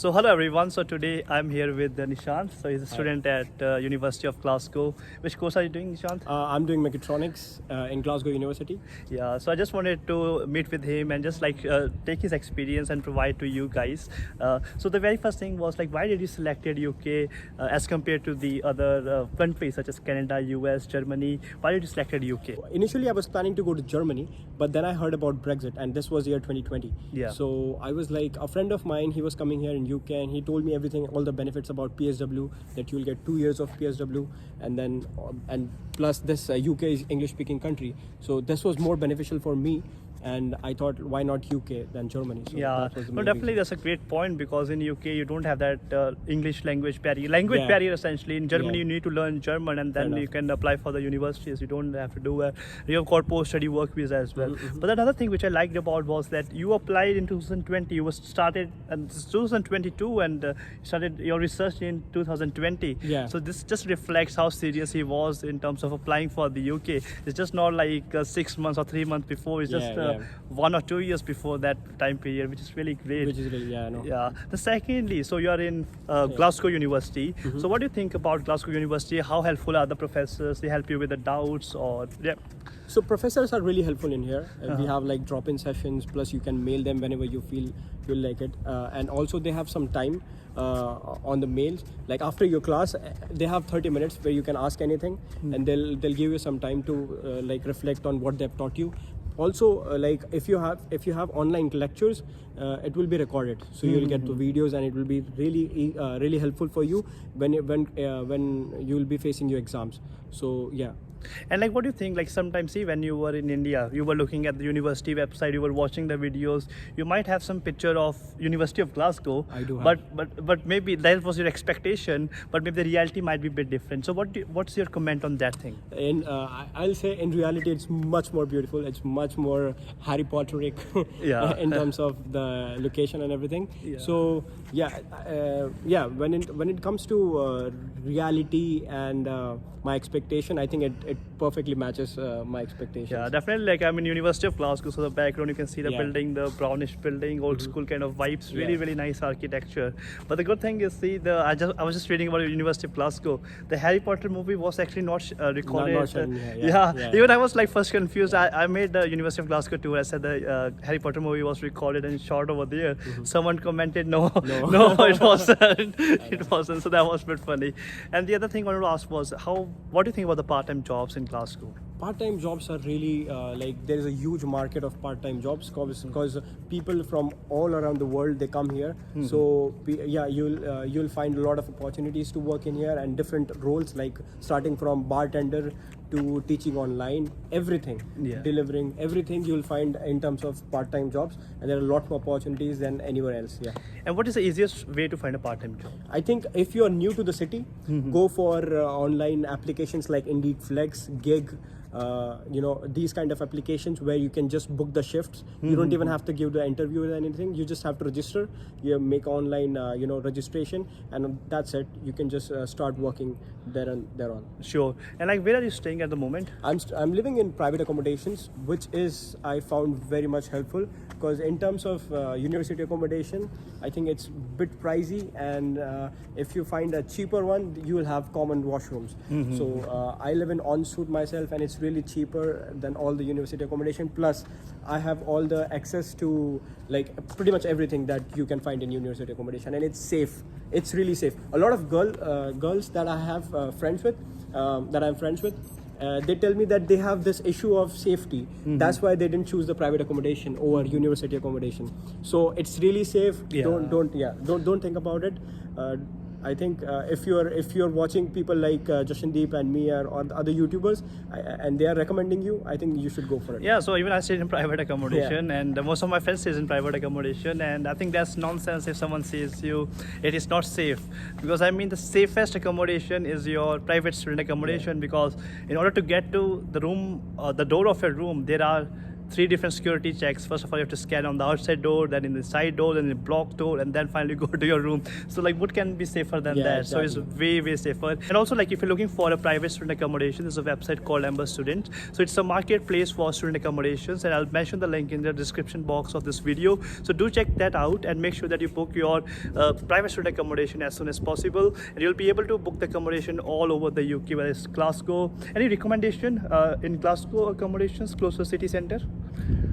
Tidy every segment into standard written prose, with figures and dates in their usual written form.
So hello everyone. So today I'm here with Nishant. So he's a student at University of Glasgow. Which course are you doing, Nishant? I'm doing mechatronics in Glasgow University. Yeah. So I just wanted to meet with him and just take his experience and provide to you guys. So the very first thing was why did you selected UK as compared to the other countries such as Canada, US, Germany? Why did you selected UK? Initially, I was planning to go to Germany, but then I heard about Brexit, and this was year 2020. Yeah. So I was like, a friend of mine, he was coming here in UK, and he told me everything, all the benefits about PSW, that you'll get 2 years of PSW, and then and plus this UK is English-speaking country, so this was more beneficial for me. And I thought, why not UK than Germany? So Yeah, that was the no, main definitely reason. that's a great point because in UK you don't have that English language barrier. Barrier essentially. In Germany you need to learn German and then you can apply for the universities. You don't have to do you have got post-study work visa as well. But another thing which I liked about was that you applied in 2020. You started in 2022 and started your research in 2020. Yeah. So this just reflects how serious he was in terms of applying for the UK. It's just not like 6 months or 3 months before. It's just 1 or 2 years before that time period, which is really great. Which is really, I know. Yeah. The secondly, so you are in Glasgow University. So what do you think about Glasgow University? How helpful are the professors? They help you with the doubts or So professors are really helpful in here. We have like drop-in sessions, plus you can mail them whenever you feel like it. And also they have some time on the mails. Like after your class, they have 30 minutes where you can ask anything, and they'll give you some time to like reflect on what they've taught you. Also, like if you have online lectures, it will be recorded, so you'll get the videos, and it will be really helpful for you when you will be facing your exams. So yeah. And what do you think? Sometimes, see, when you were in India, you were looking at the university website, you were watching the videos. You might have some picture of University of Glasgow. I do have. But maybe that was your expectation. But maybe the reality might be a bit different. So what's your comment on that thing? I'll say in reality, it's much more beautiful. It's much more Harry Potteric in terms of the location and everything. Yeah. So when it comes to reality and my expectation, I think it perfectly matches my expectations. Yeah, definitely. I'm in University of Glasgow, so the background you can see the building, the brownish building, old school kind of vibes. Really nice architecture. But the good thing is, see, I was just reading about University of Glasgow. The Harry Potter movie was actually not recorded. Not shown here, Even I was first confused. I made the University of Glasgow tour. I said the Harry Potter movie was recorded and shot over there. Someone commented, no, it wasn't. It wasn't. So that was a bit funny. And the other thing I wanted to ask was, what do you think about the part-time jobs in Glasgow? Part-time jobs are really there is a huge market of part-time jobs because people from all around the world, they come here. So you'll find a lot of opportunities to work in here, and different roles, like starting from bartender to teaching online, everything, delivering everything you'll find in terms of part-time jobs, and there are a lot more opportunities than anywhere else. And what is the easiest way to find a part-time job? I think if you're new to the city, go for online applications like Indeed Flex, Gig, these kind of applications where you can just book the shifts. You don't even have to give the interview or anything. You just have to register. You make online registration, and that's it. You can just start working thereon. Sure. And where are you staying at the moment? I'm living in private accommodations, which is, I found, very much helpful, because in terms of university accommodation, I think it's a bit pricey, and if you find a cheaper one, you will have common washrooms. So I live in en-suite myself, and it's really cheaper than all the university accommodation. Plus, I have all the access to pretty much everything that you can find in university accommodation, and it's safe. It's really safe. A lot of girls that I have friends with, they tell me that they have this issue of safety. That's why they didn't choose the private accommodation over university accommodation. So it's really safe. Don't think about it. I think if you're watching people like Jashandeep and me or the other YouTubers, and they are recommending you, I think you should go for it. Yeah, so even I stayed in private accommodation, and most of my friends stay in private accommodation, and I think that's nonsense if someone says it is not safe, because I mean the safest accommodation is your private student accommodation, because in order to get to the room, the door of your room, there are 3 different security checks. First of all, you have to scan on the outside door, then in the side door, then in the block door, and then finally go to your room. So like, what can be safer than that? Exactly. So it's way safer. And also, like, if you're looking for a private student accommodation, there's a website called MSc Student. So it's a marketplace for student accommodations, and I'll mention the link in the description box of this video. So do check that out and make sure that you book your private student accommodation as soon as possible, and you'll be able to book the accommodation all over the UK, whether it's Glasgow. Any recommendation in Glasgow accommodations close to the city centre?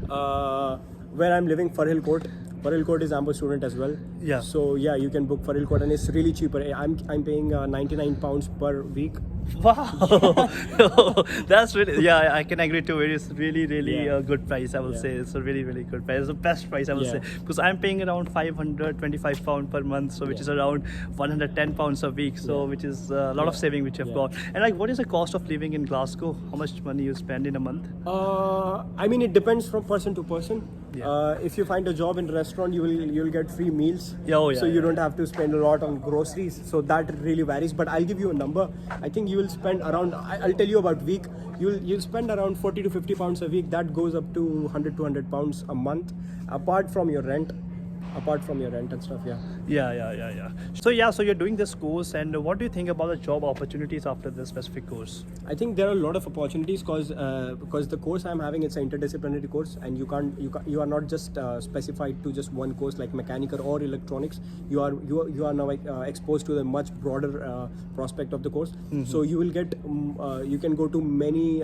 Where I'm living, Firhill Court. Firhill Court is Amber Student as well. Yeah. So yeah, you can book Firhill Court, and it's really cheaper. I'm paying £99 per week. Wow, that's really, yeah, I can agree to it. It's really Yeah. a good price, I will Yeah. say. It's a really good price. It's the best price, I will Yeah. say, because I'm paying around £525 per month, so which Yeah. is around £110 a week, so Yeah. which is a lot of saving which I've Yeah. got. And like, what is the cost of living in Glasgow? How much money you spend in a month? I mean, it depends from person to person. Yeah. If you find a job in a restaurant, you'll get free meals. Yeah, oh, yeah, so you yeah. don't have to spend a lot on groceries. So that really varies. But I'll give you a number. I think you will spend around. I'll tell you about week. You'll spend around 40 to 50 pounds a week. That goes up to 100 pounds a month, apart from your rent and stuff. Yeah. So you're doing this course, and what do you think about the job opportunities after this specific course? I think there are a lot of opportunities because the course I'm having, it's an interdisciplinary course, and you are not just specified to just one course like mechanical or electronics. You are now exposed to the much broader prospect of the course. Mm-hmm. So you will get you can go to many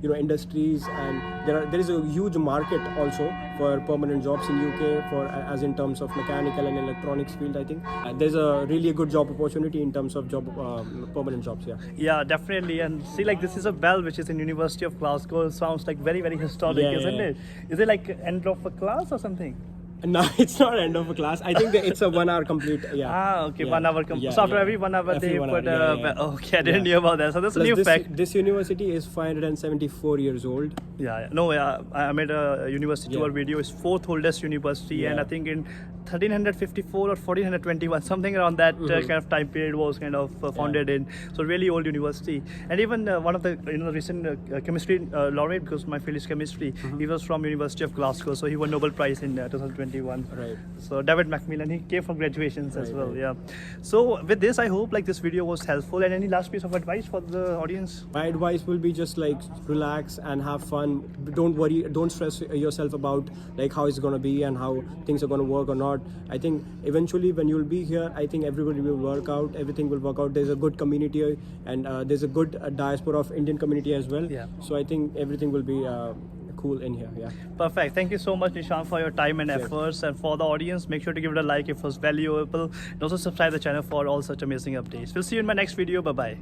industries, and there is a huge market also for permanent jobs in UK for as in terms of mechanical and electronics field. I think there's a really good job opportunity in terms of permanent jobs. Yeah, definitely. And see, like, this is a bell which is in University of Glasgow. It sounds like very historic, Yeah, isn't yeah. it? Is it like end of a class or something? No, it's not end of a class. I think that it's a 1 hour complete. Yeah. Ah, okay, Yeah. 1 hour. Yeah, So after yeah. every 1 hour Every they 1 put hour, yeah. Okay, I didn't Yeah. know about that. So that's a Plus new fact. this university is 574 years old. Yeah. No, yeah, I made a university Yeah. tour video. It's 4th oldest university, and Yeah. I think in 1354 or 1421, something around that kind of time period was kind of founded in. So really old university. And even one of the recent chemistry laureate, because my field is chemistry, he was from University of Glasgow, so he won Nobel Prize in 2021. Right. So David Macmillan, he came for graduations as Right, well. right. Yeah. So with this, I hope like this video was helpful. And any last piece of advice for the audience? My advice will be just like relax and have fun. Don't worry, don't stress yourself about like how it's gonna be and how things are gonna work or not. I think eventually when you'll be here, I think everybody will work out. Everything will work out. There's a good community, and there's a good diaspora of Indian community as well. Yeah. So I think everything will be cool in here. Yeah. Perfect. Thank you so much, Nishant, for your time and Sure. efforts. And for the audience, make sure to give it a like if it was valuable. And also subscribe the channel for all such amazing updates. We'll see you in my next video. Bye-bye.